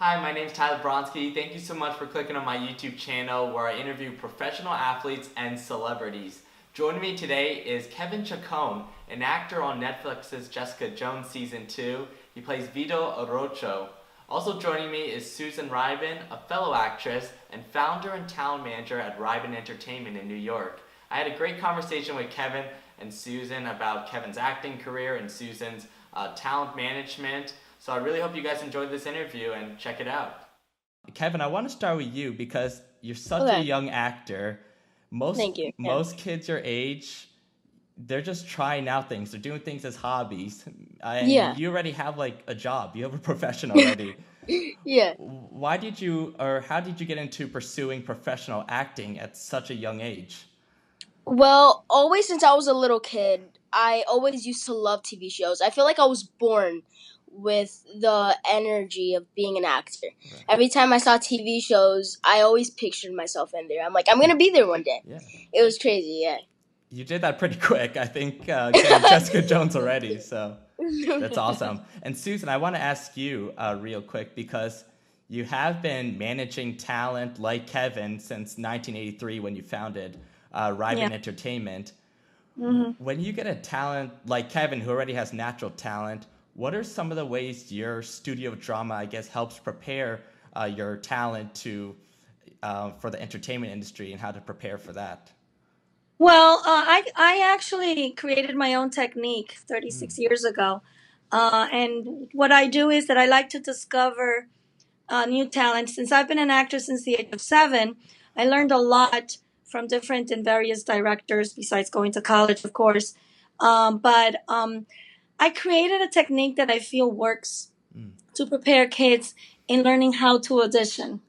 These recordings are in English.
Hi, my name is Tyler Boronski. Thank you so much for clicking on my YouTube channel where I interview professional athletes and celebrities. Joining me today is Kevin Chacon, an actor on Netflix's Jessica Jones Season 2. He plays Vito Orocho. Also joining me is Susan Rybin, a fellow actress and founder and talent manager at Rybin Entertainment in New York. I had a great conversation with Kevin and Susan about Kevin's acting career and Susan's talent management. So I really hope you guys enjoyed this interview and check it out. Kevin, I want to start with you because you're such a young actor. Thank you. Most kids your age, they're just trying out things. They're doing things as hobbies. And Yeah. you already have like a job. You have a profession already. Yeah. Why did you, or how did you get into pursuing professional acting at such a young age? Well, always since I was a little kid, I always used to love TV shows. I feel like I was born with the energy of being an actor. Right. Every time I saw TV shows, I always pictured myself in there. I'm like, I'm going to be there one day. Yeah. It was crazy, yeah. You did that pretty quick. I think Jessica Jones already, so that's awesome. And Susan, I want to ask you real quick because you have been managing talent like Kevin since 1983 when you founded Rybin Entertainment. Mm-hmm. When you get a talent like Kevin who already has natural talent, what are some of the ways your studio drama, I guess, helps prepare your talent to for the entertainment industry and how to prepare for that? Well, I actually created my own technique 36 years ago. And what I do is that I like to discover new talent. Since I've been an actor since the age of 7, I learned a lot from different and various directors, besides going to college, of course. But I created a technique that I feel works to prepare kids in learning how to audition.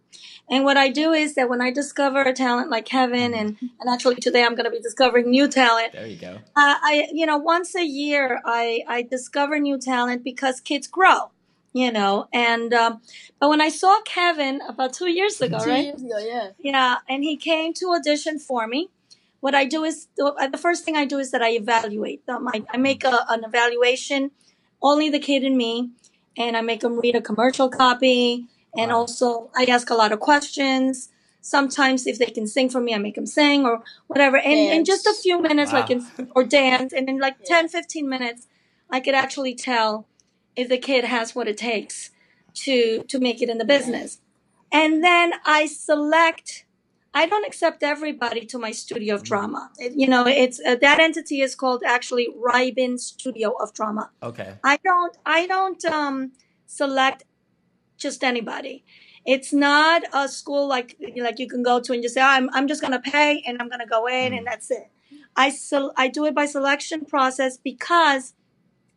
And what I do is that when I discover a talent like Kevin, and actually today I'm going to be discovering new talent. There you go. Once a year I discover new talent because kids grow, And but when I saw Kevin about 2 years ago, right? 2 years ago, yeah. Yeah, and he came to audition for me. What I do is the first thing I do is that I evaluate them. I make an evaluation, only the kid and me, and I make them read a commercial copy. And Wow. also, I ask a lot of questions. Sometimes, if they can sing for me, I make them sing or whatever. And in just a few minutes, Wow. or dance, and in like 10, 15 minutes, I could actually tell if the kid has what it takes to make it in the business. And then I don't accept everybody to my studio of drama. It's that entity is called actually Rybin Studio of Drama. Okay. I don't select just anybody. It's not a school like you can go to and just say, I'm just gonna pay and I'm gonna go in and that's it. I do it by selection process because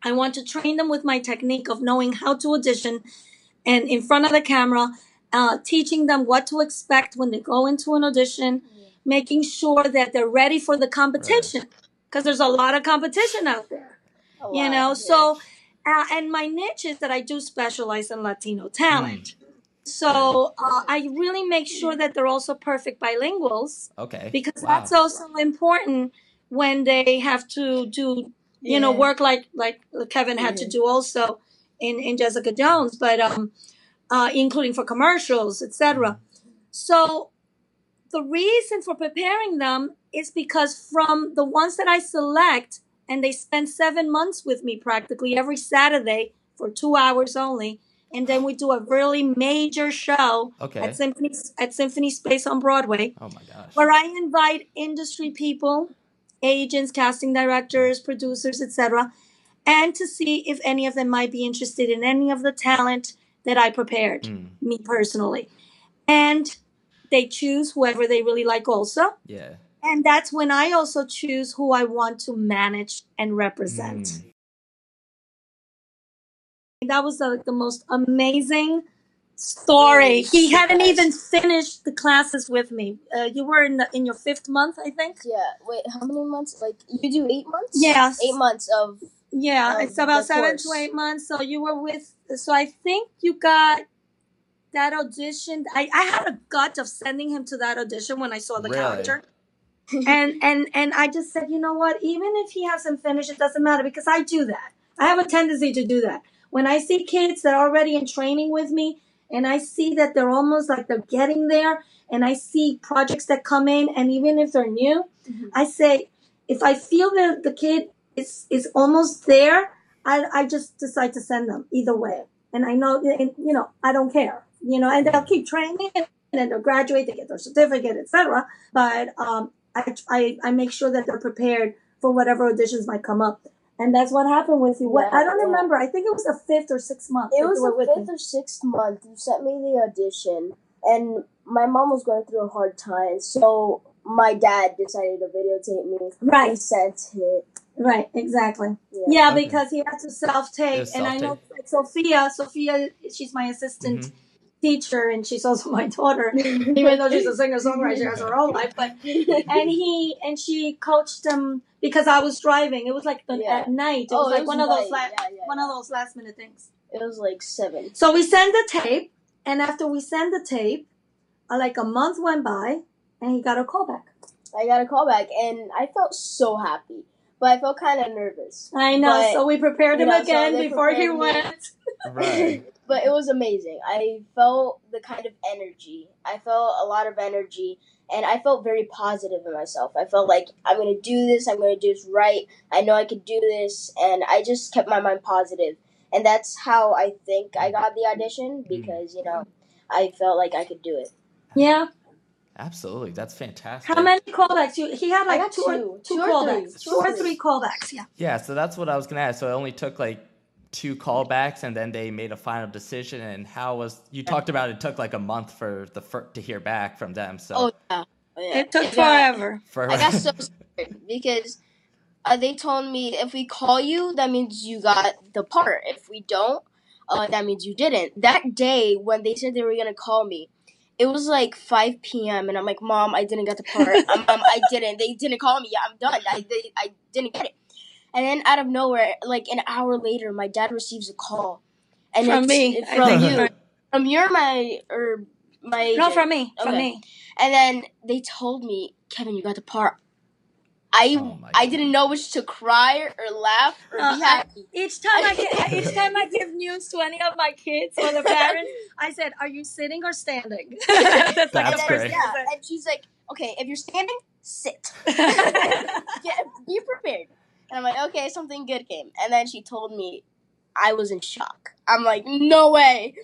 I want to train them with my technique of knowing how to audition and in front of the camera, teaching them what to expect when they go into an audition, making sure that they're ready for the competition because there's a lot of competition out there. So and my niche is that I do specialize in Latino talent. So I really make sure that they're also perfect bilinguals. Okay. Because Wow. that's also important when they have to do, work like Kevin had to do also in Jessica Jones, but including for commercials, etc. So the reason for preparing them is because from the ones that I select, and they spend 7 months with me practically every Saturday for 2 hours only. And then we do a really major show at Symphony Space on Broadway. Oh my gosh. Where I invite industry people, agents, casting directors, producers, etc., and to see if any of them might be interested in any of the talent that I prepared, me personally. And they choose whoever they really like also. Yeah. And that's when I also choose who I want to manage and represent. That was the most amazing story. He hadn't even finished the classes with me. You were in your 5th month, I think. Yeah. Wait, how many months? Like, you do 8 months? Yes. 8 months of. Yeah, it's about 7 to 8 months. So you were so I think you got that audition. I had a gut of sending him to that audition when I saw the character. and I just said, you know what? Even if he hasn't finished, it doesn't matter because I do that. I have a tendency to do that. When I see kids that are already in training with me and I see that they're almost like they're getting there, and I see projects that come in, and even if they're new, I say, if I feel that the kid is almost there, I just decide to send them either way. And I know, and, I don't care, and they'll keep training, and then they'll graduate, they get their certificate, etc. But I make sure that they're prepared for whatever auditions might come up. And that's what happened with you. I don't remember. I think it was the 5th or 6th month. It was the 5th or 6th month. You sent me the audition, and my mom was going through a hard time, so my dad decided to videotape me. Right. And sent it. Right, exactly. Yeah, because he had to self-tape. And I know Sophia, she's my assistant teacher, and she's also my daughter, even though she's a singer-songwriter, she has her own life. But and she coached him because I was driving. It was like at night. It was like one of those last minute things. It was like 7. So we sent the tape, and after we sent the tape, like a month went by, and he got a call back. I got a call back, and I felt so happy, but I felt kind of nervous. I know, so we prepared him again before he went. Right. But it was amazing. I felt the kind of energy. I felt a lot of energy, and I felt very positive in myself. I felt like, I'm going to do this. I'm going to do this right. I know I could do this, and I just kept my mind positive. And that's how I think I got the audition, because, I felt like I could do it. Yeah. Absolutely. That's fantastic. How many callbacks? He had like two callbacks. 2 or 3 callbacks, yeah. Yeah, so that's what I was going to ask. So it only took like 2 callbacks, and then they made a final decision. And you talked about it took like a month to hear back from them. So Oh, yeah. It took forever. I got so scared because they told me, if we call you, that means you got the part. If we don't, that means you didn't. That day when they said they were going to call me, it was like 5 p.m. and I'm like, Mom, I didn't get the part. I didn't. They didn't call me. Yeah, I'm done. I didn't get it. And then out of nowhere, like an hour later, my dad receives a call. And from me. From you. From my No, from me. Okay. From me. And then they told me, Kevin, you got the part. I didn't know which to cry or laugh or be happy. Each time I give news to any of my kids or the parents, I said, "Are you sitting or standing?" That's great. Yeah, and she's like, "Okay, if you're standing, sit. Be prepared." And I'm like, "Okay, something good came." And then she told me, I was in shock. I'm like, "No way!"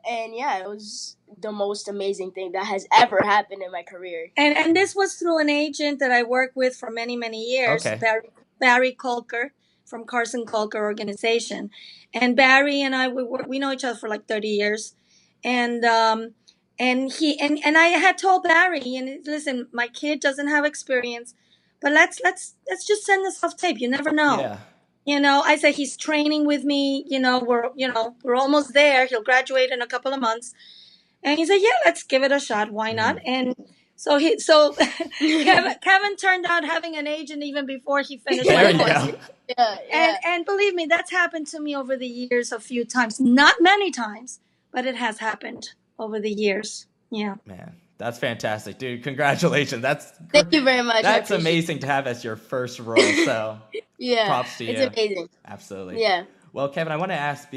And yeah, it was the most amazing thing that has ever happened in my career. And this was through an agent that I worked with for many, many years, Barry Kolker from Carson Kolker Organization. And Barry and I, we know each other for like 30 years. And I had told Barry, and listen, my kid doesn't have experience, but let's just send this off tape. You never know. Yeah. I said, he's training with me. We're almost there. He'll graduate in a couple of months. And he said, yeah, let's give it a shot. Why not? And so Kevin turned out having an agent even before he finished my course. Yeah. And believe me, that's happened to me over the years a few times. Not many times, but it has happened over the years. Yeah. Man, that's fantastic, dude. Congratulations. Thank you very much. That's amazing to have as your first role. So yeah, props to you. It's amazing. Absolutely. Yeah. Well, Kevin, I want to ask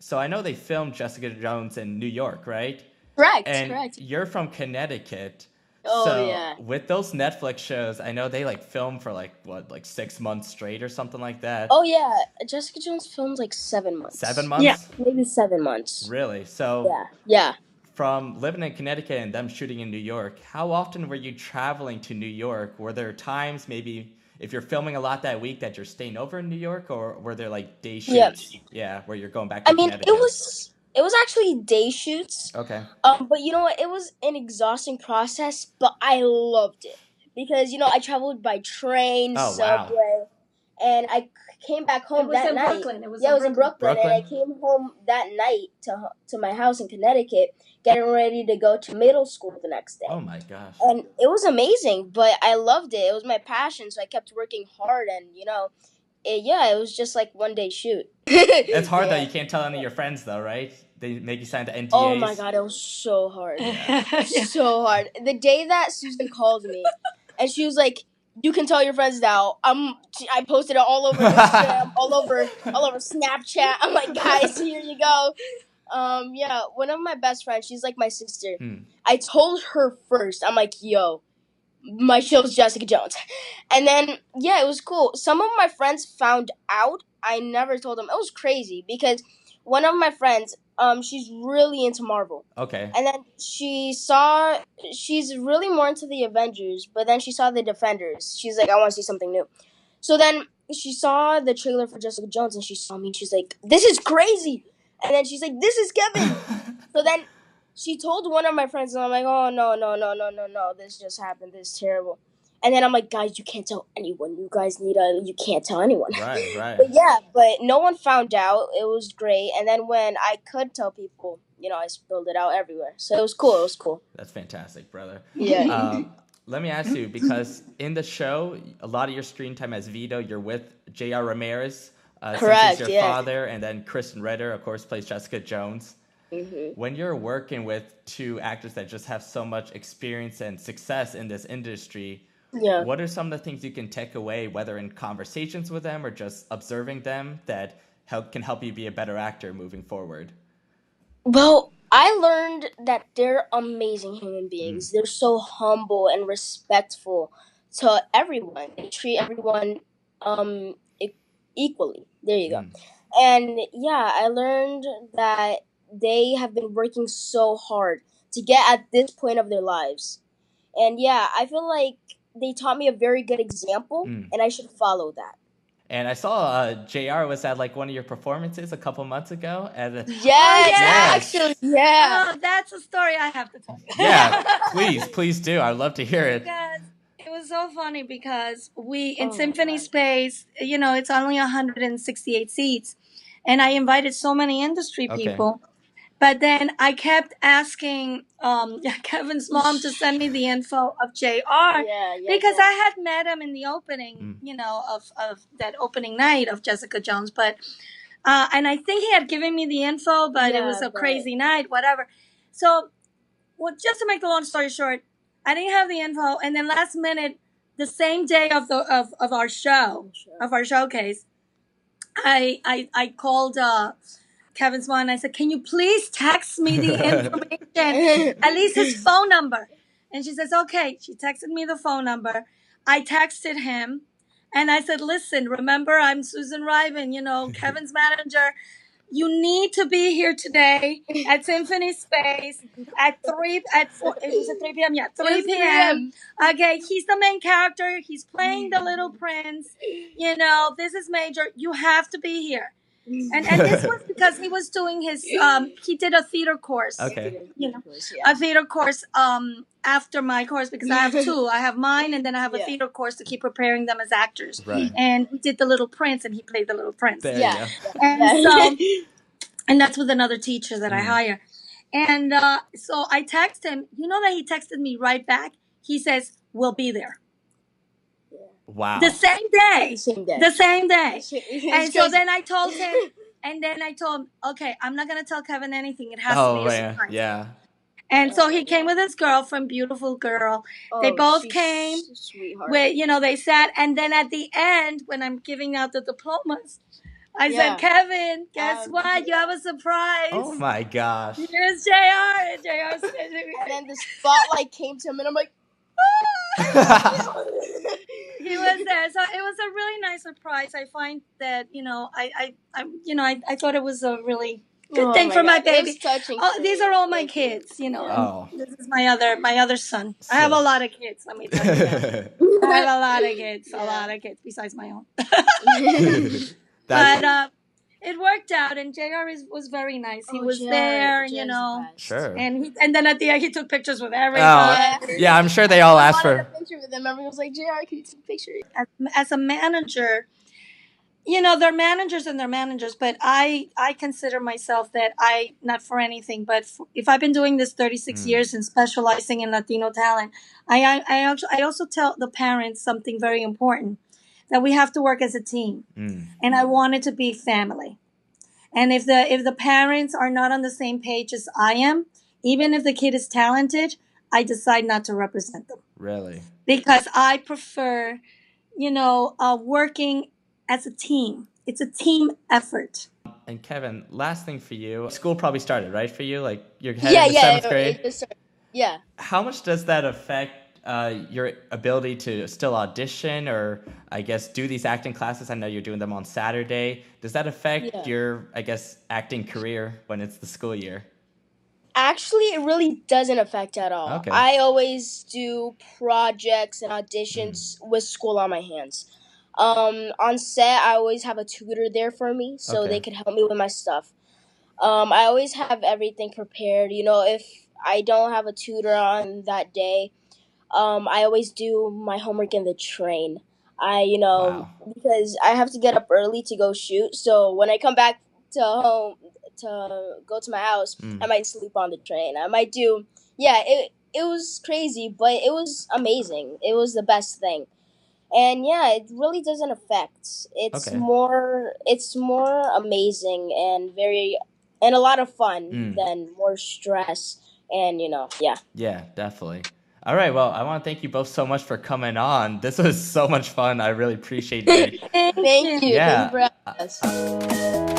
so I know they filmed Jessica Jones in New York, right? Correct. You're from Connecticut. Oh, so yeah. With those Netflix shows, I know they film for 6 months straight or something like that. Oh, yeah. Jessica Jones filmed 7 months. 7 months? Yeah. Maybe 7 months. Really? So Yeah. From living in Connecticut and them shooting in New York, how often were you traveling to New York? Were there times maybe if you're filming a lot that week that you're staying over in New York, or were there day shoots? Yeah, where you're going back to Connecticut? It was actually day shoots. Okay. But you know what? It was an exhausting process, but I loved it because I traveled by train, subway, and I came back home that night. Brooklyn. It was in Brooklyn, and I came home that night to my house in Connecticut, getting ready to go to middle school the next day. Oh my gosh! And it was amazing, but I loved it. It was my passion, so I kept working hard, and it was just one day shoot. It's hard though. You can't tell any of your friends though, right? They make you sign the NDAs. Oh my god, it was so hard. So hard. The day that Susan called me, and she was like, "You can tell your friends now." I posted it all over Instagram, all over Snapchat. I'm like, guys, here you go. Yeah, one of my best friends, she's like my sister. Hmm. I told her first. I'm like, yo, my show's Jessica Jones. And then, yeah, it was cool. Some of my friends found out. I never told them. It was crazy because one of my friends, she's really into Marvel. Okay. And then she's really more into the Avengers, but then she saw the Defenders. She's like, I want to see something new. So then she saw the trailer for Jessica Jones and she saw me and she's like, this is crazy. And then she's like, this is Kevin. So then she told one of my friends, and I'm like, oh, no, this just happened. This is terrible. And then I'm like, guys, you can't tell anyone. You guys you can't tell anyone. Right, right. But yeah, but no one found out. It was great. And then when I could tell people, I spilled it out everywhere. So it was cool. That's fantastic, brother. Yeah. Let me ask you, because in the show, a lot of your screen time as Vito, you're with J.R. Ramirez, Correct, since he's your yeah. father, and then Kristen Ritter, of course, plays Jessica Jones. Mm-hmm. When you're working with two actors that just have so much experience and success in this industry, Yeah. what are some of the things you can take away, whether in conversations with them or just observing them, that can help you be a better actor moving forward? Well, I learned that they're amazing human beings. They're so humble and respectful to everyone. They treat everyone equally. There you go. And yeah, I learned that they have been working so hard to get at this point of their lives. And yeah, I feel like they taught me a very good example, and I should follow that. And I saw JR was at like one of your performances a couple months ago. And Yes, actually, yeah. Oh, that's a story I have to tell you. Yeah, please do. I'd love to hear it. Because it was so funny because we in Oh, Symphony God. Space, it's only 168 seats, and I invited so many industry people. But then I kept asking Kevin's mom to send me the info of JR because I had met him in the opening, of that opening night of Jessica Jones. But and I think he had given me the info, but it was a crazy night, whatever. So, well, just to make the long story short, I didn't have the info, and then last minute, the same day of our showcase, I called Kevin's mom and I said, "Can you please text me the information, at least his phone number?" And she says, "Okay." She texted me the phone number. I texted him, and I said, "Listen, remember, I'm Susan Rybin, Kevin's manager. You need to be here today at Symphony Space at 4, it was at 3 p.m. Yeah, 3 p.m. Okay, he's the main character. He's playing the little prince. This is major. You have to be here." And this was because he was doing his, he did a theater course. Okay. A theater course after my course, because I have two. I have mine, and then I have a theater course to keep preparing them as actors. Right. And he did the Little Prince, and he played the Little Prince. There you go. And and that's with another teacher that I hire. And so I text him. You know that he texted me right back? He says, "We'll be there." Wow. The same day. The same day. And so crazy. then I told him, okay, I'm not going to tell Kevin anything. It has to be a surprise. Yeah. And so he came with his girlfriend, beautiful girl. They both came. Sweetheart. They sat. And then at the end, when I'm giving out the diplomas, I said, "Kevin, guess what? You have a surprise." Oh my gosh. Here's JR. And JR said, And then the spotlight came to him, and I'm like, he was there. So it was a really nice surprise. I find that, I thought it was a really good thing for my baby. Touching. These are all my kids, Oh. This is my other son. I have a lot of kids, let me tell you that. I have a lot of kids besides my own. But it worked out, and JR was very nice. He was there, Sure. and then at the end he took pictures with everyone. Yeah, I'm sure they all asked I wanted for. a picture with them. Everyone was like, JR, can you take a picture? As a manager, they're managers and they're managers, but I consider myself that not for anything, but if I've been doing this 36 years and specializing in Latino talent, I also tell the parents something very important, that we have to work as a team. And I want it to be family. And if the parents are not on the same page as I am, even if the kid is talented, I decide not to represent them. Really? Because I prefer, working as a team. It's a team effort. And Kevin, last thing for you. School probably started, right, for you? Like you're Yeah, heading to yeah, seventh it grade. just started. Yeah. How much does that affect your ability to still audition or, I guess, do these acting classes? I know you're doing them on Saturday. Does that affect Yeah. your, I guess, acting career when it's the school year? Actually, it really doesn't affect at all. Okay. I always do projects and auditions with school on my hands. On set, I always have a tutor there for me, so Okay. they can help me with my stuff. I always have everything prepared. You know, if I don't have a tutor on that day, I always do my homework in the train. Wow. Because I have to get up early to go shoot. So when I come back to home to go to my house, I might sleep on the train. I might do, yeah, it was crazy, but it was amazing. It was the best thing. And yeah, it really doesn't affect. Okay. It's more amazing and and a lot of fun than more stress and yeah. Yeah, definitely. All right. Well, I want to thank you both so much for coming on. This was so much fun. I really appreciate it. Thank you. Thank you Yeah. for having us.